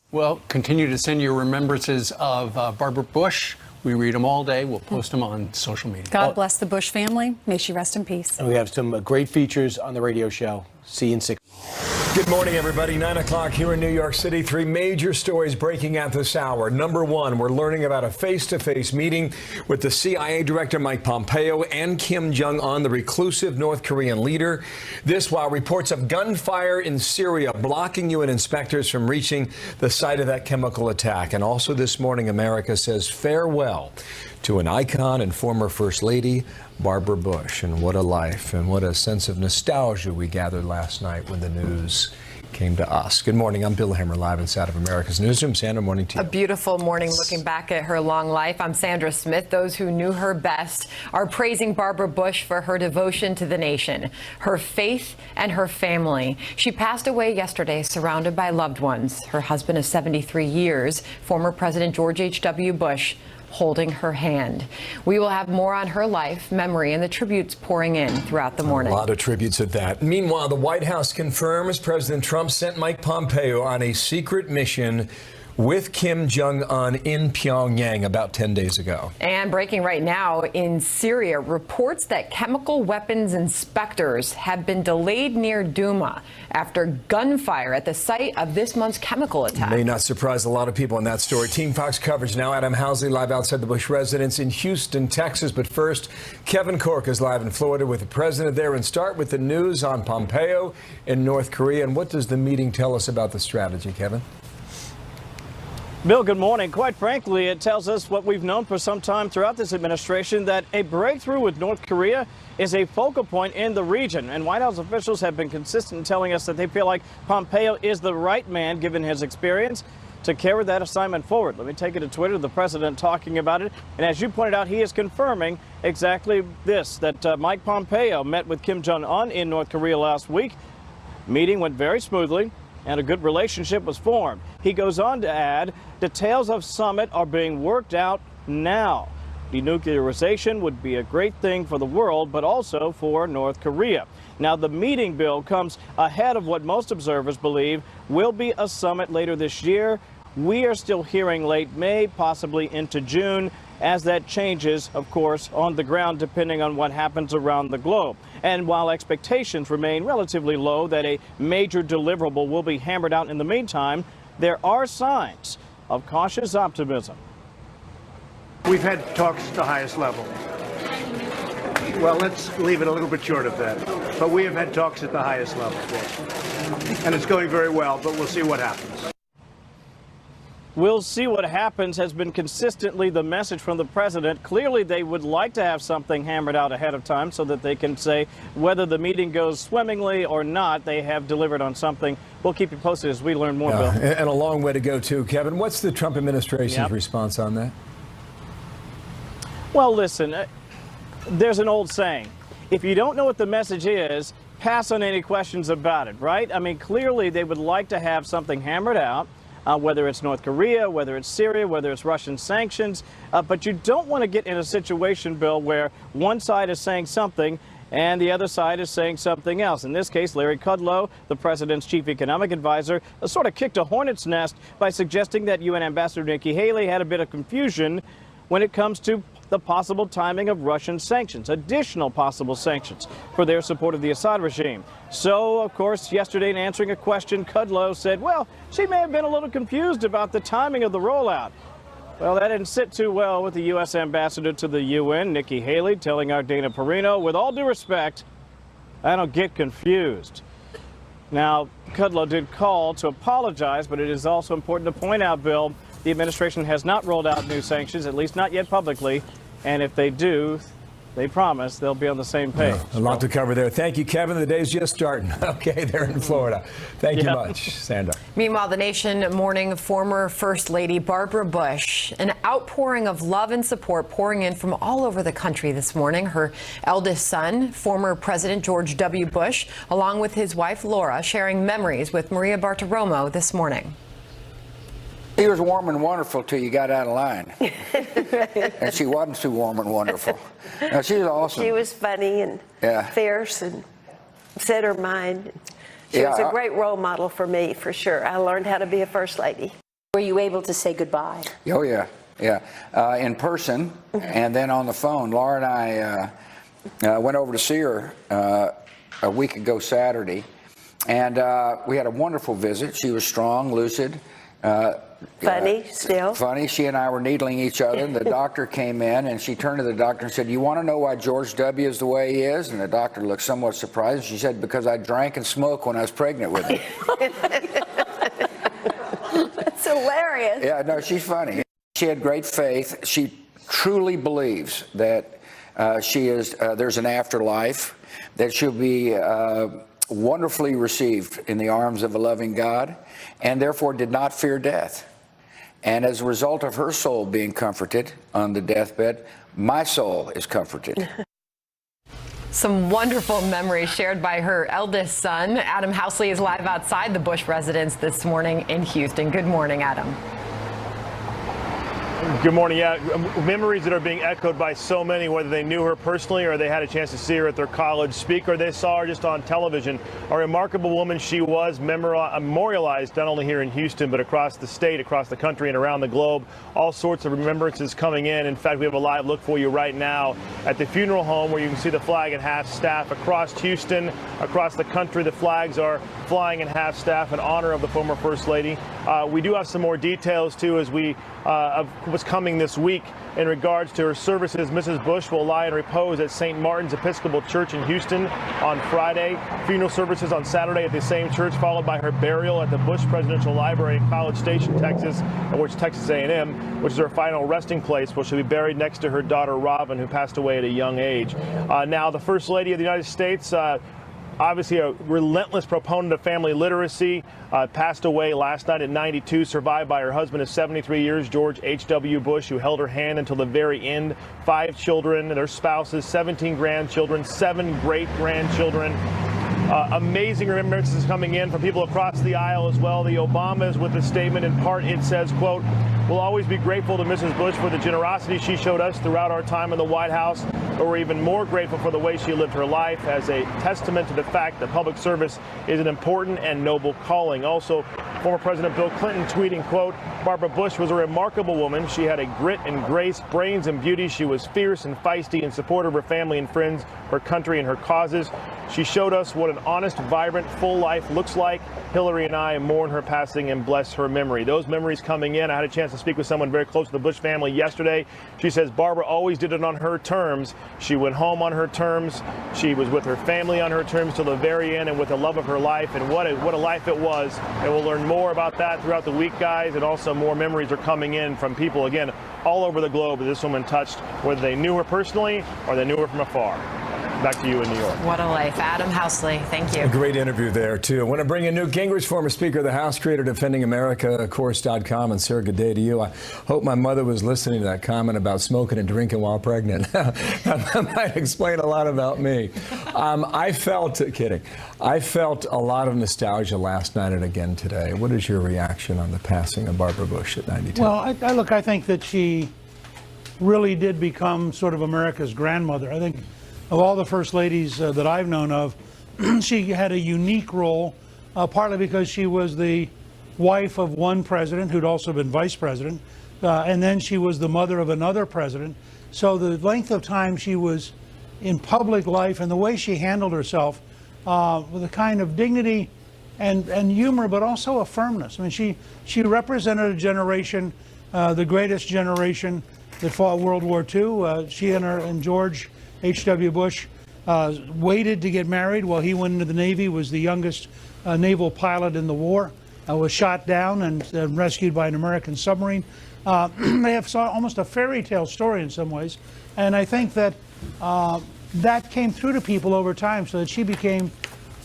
Well, continue to send your remembrances of Barbara Bush. We read them all day. We'll post them on social media. God bless the Bush family. May she rest in peace. And we have some great features on the radio show. See you in 6. Good morning, everybody. 9 o'clock here in New York City. 3 major stories breaking at this hour. Number one, we're learning about a face-to-face meeting with the CIA Director Mike Pompeo and Kim Jong-un, the reclusive North Korean leader. This while reports of gunfire in Syria blocking UN inspectors from reaching the site of that chemical attack. And also this morning, America says farewell to an icon and former First Lady, Barbara Bush. And what a life and what a sense of nostalgia we gathered last night when the news came to us. Good morning. I'm Bill Hammer, live inside of America's Newsroom. Sandra, morning to you. A beautiful morning looking back at her long life. I'm Sandra Smith. Those who knew her best are praising Barbara Bush for her devotion to the nation, her faith, and her family. She passed away yesterday surrounded by loved ones. Her husband of 73 years, former President George H.W. Bush, holding her hand. We will have more on her life, memory, and the tributes pouring in throughout the morning. A lot of tributes at that. Meanwhile, the White House confirms President Trump sent Mike Pompeo on a secret mission with Kim Jong-un in Pyongyang about 10 days ago. And breaking right now in Syria, reports that chemical weapons inspectors have been delayed near Douma after gunfire at the site of this month's chemical attack. May not surprise a lot of people in that story. Team Fox coverage now. Adam Housley live outside the Bush residence in Houston, Texas. But first, Kevin Corke is live in Florida with the president there. And start with the news on Pompeo in North Korea. And what does the meeting tell us about the strategy, Kevin? Bill, good morning. Quite frankly, it tells us what we've known for some time throughout this administration, that a breakthrough with North Korea is a focal point in the region. And White House officials have been consistent in telling us that they feel like Pompeo is the right man, given his experience, to carry that assignment forward. Let me take it to Twitter, the president talking about it. And as you pointed out, he is confirming exactly this, that Mike Pompeo met with Kim Jong-un in North Korea last week. Meeting went very smoothly, and a good relationship was formed. He goes on to add, details of summit are being worked out now. Denuclearization would be a great thing for the world, but also for North Korea. Now, the meeting, Bill, comes ahead of what most observers believe will be a summit later this year. We are still hearing late May, possibly into June, as that changes, of course, on the ground, depending on what happens around the globe. And while expectations remain relatively low that a major deliverable will be hammered out in the meantime, there are signs of cautious optimism. We've had talks at the highest level. Well, let's leave it a little bit short of that. But we have had talks at the highest level. And it's going very well, but we'll see what happens. We'll see what happens has been consistently the message from the president. Clearly, they would like to have something hammered out ahead of time so that they can say whether the meeting goes swimmingly or not, they have delivered on something. We'll keep you posted as we learn more, Bill. And a long way to go, too. Kevin, what's the Trump administration's response on that? Well, listen, there's an old saying. If you don't know what the message is, pass on any questions about it, right? I mean, clearly, they would like to have something hammered out. Whether it's North Korea, whether it's Syria, whether it's Russian sanctions. But you don't want to get in a situation, Bill, where one side is saying something and the other side is saying something else. In this case, Larry Kudlow, the president's chief economic advisor, sort of kicked a hornet's nest by suggesting that UN Ambassador Nikki Haley had a bit of confusion when it comes to the possible timing of Russian sanctions, additional possible sanctions for their support of the Assad regime. So, of course, yesterday in answering a question, Kudlow said, well, she may have been a little confused about the timing of the rollout. Well, that didn't sit too well with the U.S. ambassador to the UN, Nikki Haley, telling our Dana Perino, with all due respect, I don't get confused. Now, Kudlow did call to apologize, but it is also important to point out, Bill, the administration has not rolled out new sanctions, at least not yet publicly. And if they do, they promise they'll be on the same page. A lot to cover there. Thank you, Kevin. The day's just starting. Okay, they're in Florida. Thank you much, Sandra. Meanwhile, the nation mourning former First Lady Barbara Bush. An outpouring of love and support pouring in from all over the country this morning. Her eldest son, former President George W. Bush, along with his wife Laura, sharing memories with Maria Bartiromo this morning. He was warm and wonderful till you got out of line. And she wasn't too warm and wonderful. No, she was awesome. She was funny and fierce and said her mind. She was a great role model for me, for sure. I learned how to be a first lady. Were you able to say goodbye? Oh, yeah. In person, and then on the phone. Laura and I went over to see her a week ago Saturday, and we had a wonderful visit. She was strong, lucid. Funny still? Funny. She and I were needling each other, and the doctor came in, and she turned to the doctor and said, "You want to know why George W. is the way he is?" And the doctor looked somewhat surprised. She said, "Because I drank and smoked when I was pregnant with him." That's hilarious. Yeah, no, she's funny. She had great faith. She truly believes that there's an afterlife, that she'll be wonderfully received in the arms of a loving God, and therefore did not fear death. And as a result of her soul being comforted on the deathbed, my soul is comforted. Some wonderful memories shared by her eldest son. Adam Housley is live outside the Bush residence this morning in Houston. Good morning, Adam. Good morning. Yeah, memories that are being echoed by so many, whether they knew her personally or they had a chance to see her at their college speak or they saw her just on television. A remarkable woman she was, memorialized not only here in Houston, but across the state, across the country, and around the globe. All sorts of remembrances coming in. In fact, we have a live look for you right now at the funeral home where you can see the flag at half-staff across Houston, across the country. The flags are flying in half-staff in honor of the former First Lady. We do have some more details, too, as we of what's coming this week in regards to her services. Mrs. Bush will lie in repose at St. Martin's Episcopal Church in Houston on Friday. Funeral services on Saturday at the same church, followed by her burial at the Bush Presidential Library in College Station, Texas, which is Texas A&M, which is her final resting place, where she'll be buried next to her daughter Robin, who passed away at a young age. Now, the First Lady of the United States, obviously a relentless proponent of family literacy, passed away last night at 92, survived by her husband of 73 years, George H.W. Bush, who held her hand until the very end. 5 children, their spouses, 17 grandchildren, 7 great-grandchildren. Amazing remembrances coming in from people across the aisle as well. The Obamas with a statement. In part, it says, quote, "We'll always be grateful to Mrs. Bush for the generosity she showed us throughout our time in the White House, but we're even more grateful for the way she lived her life as a testament to the fact that public service is an important and noble calling." Also, former President Bill Clinton tweeting, quote, "Barbara Bush was a remarkable woman. She had a grit and grace, brains and beauty. She was fierce and feisty in support of her family and friends, her country and her causes. She showed us what an honest, vibrant, full life looks like. Hillary and I mourn her passing and bless her memory." Those memories coming in. I had a chance to speak with someone very close to the Bush family yesterday. She says Barbara always did it on her terms. She went home on her terms. She was with her family on her terms till the very end and with the love of her life. And what a life it was. And we'll learn more about that throughout the week, guys. And also more memories are coming in from people, again, all over the globe that this woman touched, whether they knew her personally or they knew her from afar. Back to you in New York. What a life. Adam Housley, thank you. A great interview there, too. I want to bring in Newt Gingrich, former Speaker of the House, creator Defending America, Course.com. And Sarah, good day to you. I hope my mother was listening to that comment about smoking and drinking while pregnant. That might explain a lot about me. I felt a lot of nostalgia last night and again today. What is your reaction on the passing of Barbara Bush at 92? Well, I think that she really did become sort of America's grandmother. I think of all the first ladies that I've known of, she had a unique role, partly because she was the wife of one president who'd also been vice president, and then she was the mother of another president. So the length of time she was in public life and the way she handled herself with a kind of dignity and humor, but also a firmness. I mean, she represented a generation, the greatest generation that fought World War II. She and George H.W. Bush waited to get married while he went into the Navy, was the youngest naval pilot in the war, was shot down and rescued by an American submarine. They have almost a fairy tale story in some ways. And I think that that came through to people over time, so that she became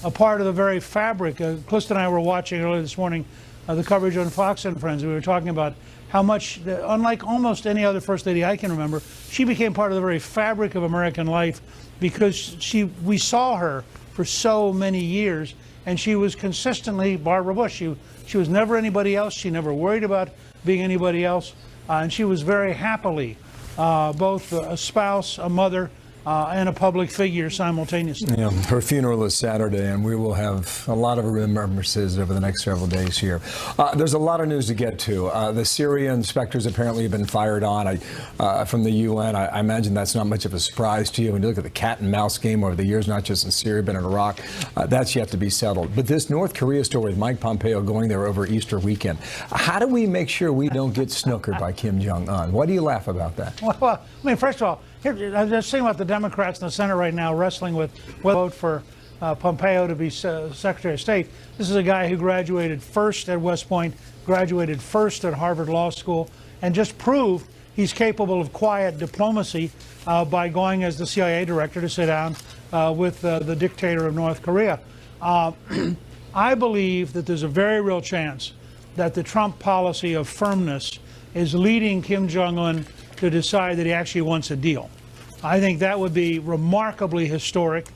a part of the very fabric. Clifton and I were watching earlier this morning the coverage on Fox and Friends. We were talking about how much, unlike almost any other First Lady I can remember, she became part of the very fabric of American life because we saw her for so many years, and she was consistently Barbara Bush. She was never anybody else. She never worried about being anybody else, and she was very happily both a spouse, a mother, and a public figure simultaneously. Yeah, her funeral is Saturday, and we will have a lot of remembrances over the next several days here. There's a lot of news to get to. The Syria inspectors apparently have been fired on from the UN. I imagine that's not much of a surprise to you when you look at the cat and mouse game over the years, not just in Syria, but in Iraq. That's yet to be settled. But this North Korea story with Mike Pompeo going there over Easter weekend, how do we make sure we don't get snookered by Kim Jong-un? Why do you laugh about that? Well, I mean, first of all, I was just thinking about the Democrats in the Senate right now wrestling with whether to vote for Pompeo to be Secretary of State. This is a guy who graduated first at West Point, graduated first at Harvard Law School, and just proved he's capable of quiet diplomacy by going as the CIA director to sit down with the dictator of North Korea. I believe that there's a very real chance that the Trump policy of firmness is leading Kim Jong-un to decide that he actually wants a deal. I think that would be remarkably historic,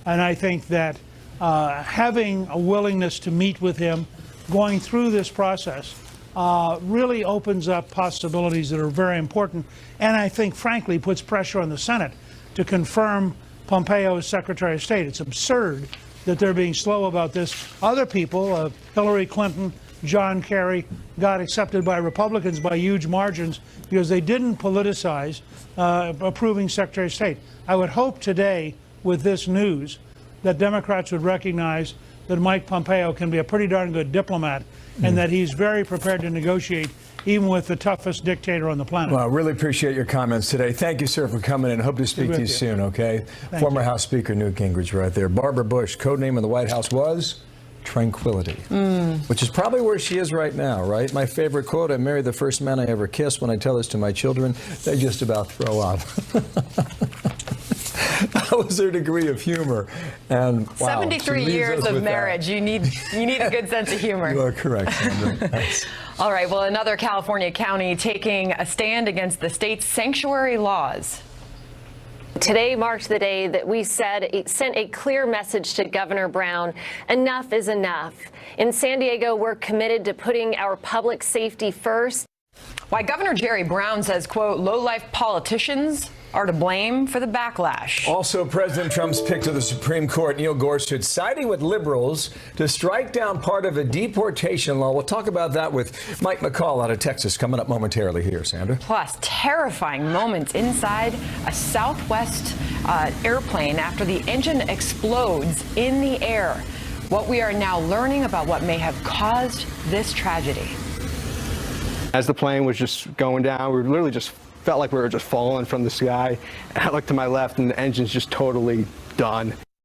and I think that having a willingness to meet with him, going through this process, really opens up possibilities that are very important, and I think, frankly, puts pressure on the Senate to confirm Pompeo as Secretary of State. It's absurd that they're being slow about this. Other people, Hillary Clinton, John Kerry, got accepted by Republicans by huge margins because they didn't politicize approving Secretary of State. I would hope today, with this news, that Democrats would recognize that Mike Pompeo can be a pretty darn good diplomat and that he's very prepared to negotiate even with the toughest dictator on the planet. Well, I really appreciate your comments today. Thank you, sir, for coming in. Hope to speak to you soon, okay? Former House Speaker Newt Gingrich right there. Barbara Bush, code name in the White House was Tranquility, which is probably where she is right now, right? My favorite quote, I married the first man I ever kissed. When I tell this to my children, they just about throw up. That was her degree of humor. And wow, 73 years of marriage. You need a good sense of humor. You are correct, Sandra. All right, well, another California county taking a stand against the state's sanctuary laws. Today marked the day that we sent a clear message to Governor Brown. Enough is enough. In San Diego, we're committed to putting our public safety first. Why Governor Jerry Brown says, quote, low-life politicians are to blame for the backlash. Also, President Trump's pick to the Supreme Court, Neil Gorsuch, siding with liberals to strike down part of a deportation law. We'll talk about that with Mike McCall out of Texas coming up momentarily here, Sandra. Plus, terrifying moments inside a Southwest airplane after the engine explodes in the air. What we are now learning about what may have caused this tragedy. As the plane was just going down, we literally just felt like we were just falling from the sky. I looked to my left and the engine's just totally done.